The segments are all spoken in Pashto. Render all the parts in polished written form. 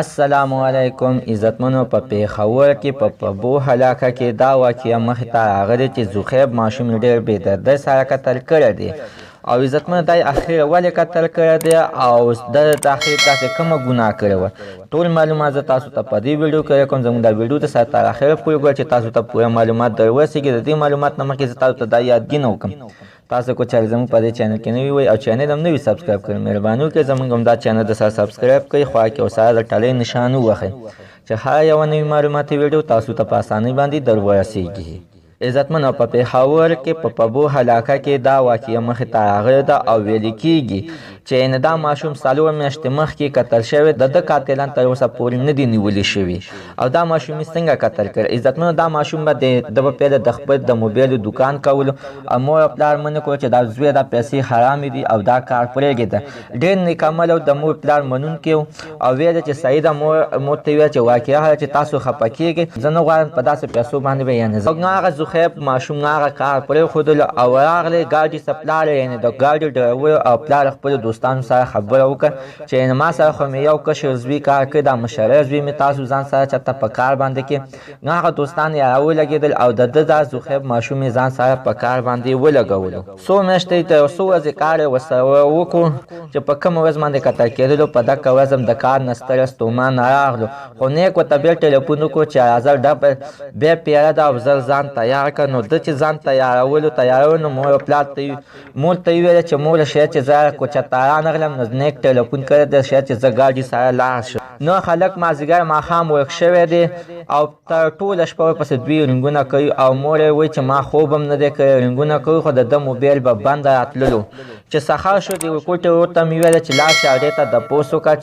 السلام علیکم عزتمنو. په پیښور کې په پبو علاقه کې دا واقعه مخې ته راغلې چې زوخیب ماشوم ډېر بې دردۍ سره قتل کړی دی او عزتمنو دا یې اخر ولې قتل کړی دی او د اخر داسې کومه ګناه کړې وه. ټول معلومات زه تاسو ته په دې ویډیو کې کوم. زموږ دا ویډیو ته سره تر اخره پورې ګورئ چې تاسو ته پوره معلومات در ورسېږي. د دې معلومات نه مخکې زه تاسو ته دا یادګینه وکړم، تاسو کو چارې زموږ په دې چینل کې نوي وئ او چینل هم نوي سبسکرایب کړئ. مهرباني وکړئ زموږ هم دا چینل د سره سبسکرایب کړئ، خوا کې او سره د ټلۍ نشان ووهئ چې هر یوه نوي معلوماتي ویډیو تاسو ته په اسانۍ باندې در ورسېږي. عزتمنو، په پیښور کې په پبو علاقه کې دا واقعه مخې ته راغلې ده او ویل کېږي چې دا ماشوم 4 میاشتې مخکې قتل شوی. د قاتلان تر اوسه پورې نه دي نیولي شوي او دا ماشوم یې څنګه قتل کړی. عزتمنو، دا ماشوم به د پیله د خپل د موبایل دکان کولو او مور او پلار منع کړو چې دا زوی دا پیسې حرامې دي او دا کار پرېږده. ډېر نیک عمل او د مور پلار منونکی و او ویل چې سعیده مور ته ویل چې واقعه چې تاسو خفه کېږئ، زه نه غواړم په داسې پیسو باندې به یعنې زوخیب ماشوم هغه کار پرېښودلو او راغلی ګاډي څه پلار یعنې د ګاډي ډرایور او پلار خپلو دوستانو سره خبره وکړه چې ما سره خو مې یو کشر زوی کار کړی، دا مشره زوی مې تاسو ځان سره چېرته په کار باندې کې. هغه دوستان یې راولګېدل او د ده دا زوخیب ماشوم یې ځان سره په کار باندې ولګولو. څو میاشتې تر څو ورځې کار یې ورسره وکړو چې په کومه ورځ باندې قتل کېدلو په دغه ورځ هم د کار نه ستړی ستومان راغلو. خو نیک ورته بیا ټلیفون وکړو چې راځه ډبل بیا پیاده ده او زر ځان تیار کړه. نو ده چې ځان تیارولو نو مور پلار ته یې ویله چې موره شاید چې زه کوچتارا نغلم. نو نیک ټلیفون کړی دی شاید چې زه ګاډي سره لاړ شم. نو خلک مازدیګر ماښام ورک شوی دی او تر ټوله شپه ورپسې دوی رنګونه کوي او مور یې وایي چې ما خوب هم نه دی کړی، رنګونه کوي خو د ده موبایل به بند راتللو. چې سهار شو د ریپورټ ورته مې ویله چې لاړ شه هغې ته تپوس وکړه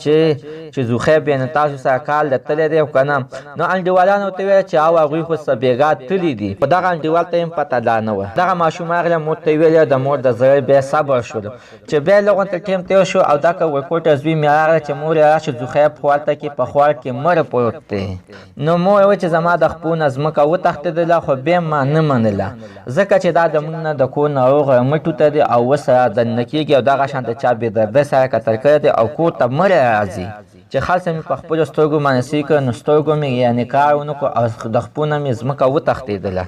چې زوخیب یعنې تاسو سره کال د تللی دی که نه. نو انډیوالانو ورته ویله چې او هغوی خو څه بېګا تللي دي، خو دغه انډیوال ته یې پته دا نه وه. دغه ماشوم راغلی مور ته یې ویلې، د مور د زړه بیا صبر شولو چې بیا لږ غونته ټیم تېر شو او دغه ریپورټ زوی مې راغلی چې مور یې راشه زوخیب خو هلته کې په خوړ کې مړ پروت دی. نو مور یې وایي چې زما د خپو نه ځمکه وتښتېدله خو بیا ما نه منله ځکه چې دا د موږ نه د کور ناروغه مټو ته دی او اوس دننه کېږي او دغه شان د چا بېدردۍ سره قتل کړی دی او کور ته مړی راځي. چې خلصه مې په خپلو سترګو باندې سوي کړه نو سترګو مې یعنې کار ونه کړو او د خپو نه مې ځمکه وتښتېدله.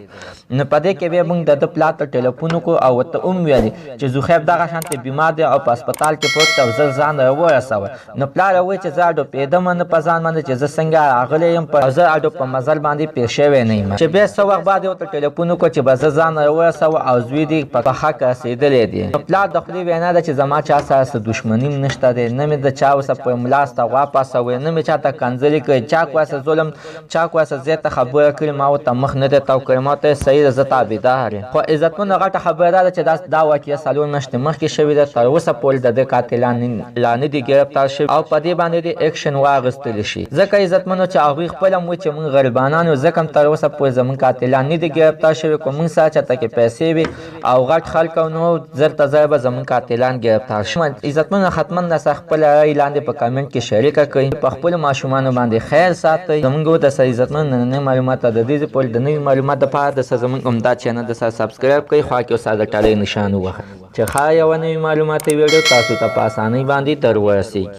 نو په دې کې بیا موږ د ده پلار ته ټلیفون وکړو او ورته هم ویلې چې زوخیب دغه شانتې بیمار دی او په هسپتال کې پروت دی او زر ځان راورسوه. نو پلار یې وایي چې زه اډوپېدم نه په ځان باندې چې زه څنګه راغلی یم او زه اډو په مزل باندې پېښ شوی نه یم. چې بیا څه وخت بعد یې ورته ټلیفون وکړو چې به زه ځان راورسوه او زوی دې په حق رسېدلی دی. نو پلار د خولې وینا ده چې زما چا سره څه دښمني هم نشته دی، نه مې د چا اوسه په ملاس ته غوا پاسوی، نه مې چاته کنځلې کړې، چا کواسه ظلم چا کواسه زیاته خبره کړې ما ورته مخ نه دی تاو کړی، ما ورته صحیح ده زه تابعدار یم. خو عزتمنو غټه خبره دا ده چې دا واقعه 4 میاشتې مخکې شوې ده، تر اوسه پورې د ده قاتلان لا نه دي ګرفتار شوي او په دې باندې دې اکشن واخیستلی شي. ځکه عزتمنو چې هغوی خپله هم وایي چې موږ غریبانان یو، ځکه هم تر اوسه پورې زموږ قاتلان نه دي ګرفتار شوي. که موږ سره چېرته کې پیسې وي او غټ خلک او نو زر ته زر به زموږ قاتلان ګرفتار شي. عزتمنو حتما داسې خپله رایې لاندې په کمنټ کې شریکه کړئ، په خپلو ماشومانو باندې خیر ساتئ. زموږ د سره عزتمنو نننۍ معلومات د دې پورې د نوي معلومات دپاره د سره زموږ همدا چینل د سره سبسکرایب کړئ، خوا کې سره د ټلۍ نشان ووهئ چې هر یوه نوي معلوماتي ویډیو تاسو ته په اسانۍ باندې در ورسېږي.